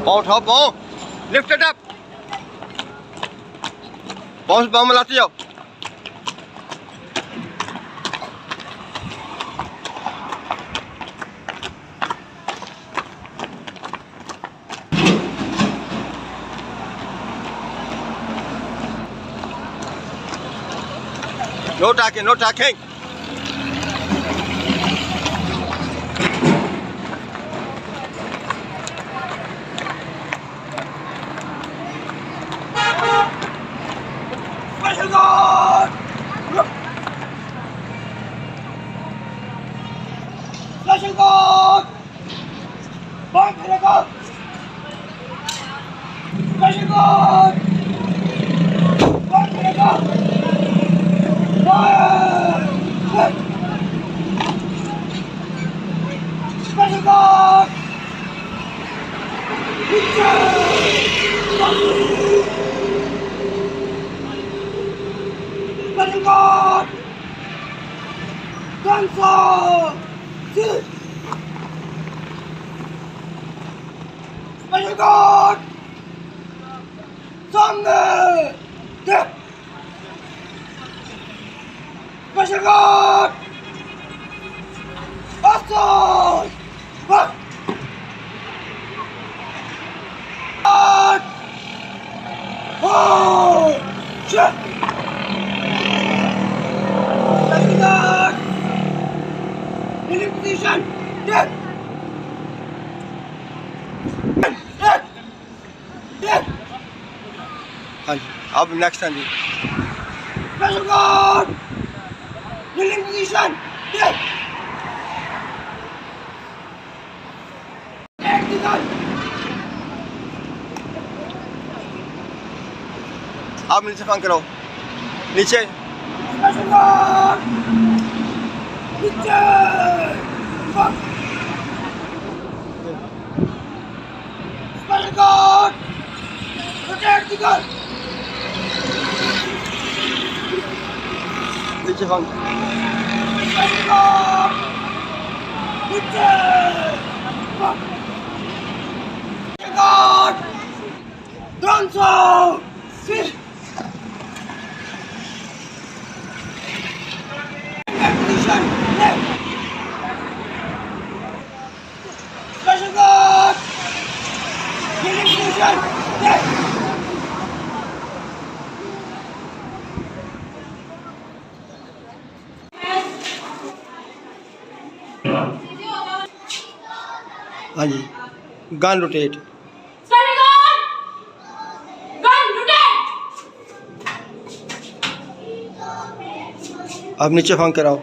पाँव उठाओ, पाँव लिफ्ट इट अप, पाँव पाँव मिलाते जाओ। No talking, no talking. Special guard! Special guard! Point for the guard! Special guard! Point for the guard! Fire! Special guard! Special guard! Gunsel! Special guard! Sander! Special guard! Assault! Guard! Oh! Shit! Special guard! In position! Dead! Dead! Dead! हाँ जी, अब next हाँ जी। Special guard! Kneeling position! Dead! Take the gun! आप नीचे फांग करो, नीचे। Special guard! नीचे! Fuck! Special guard! Protect the gun! नीचे फांग। Special guard! नीचे! Fuck! Special guard! Guns out! Sit! Position! Left! Special guard! Kneeling position! Left! हाँ जी, gun rotate. अब नीचे फांग कराओ।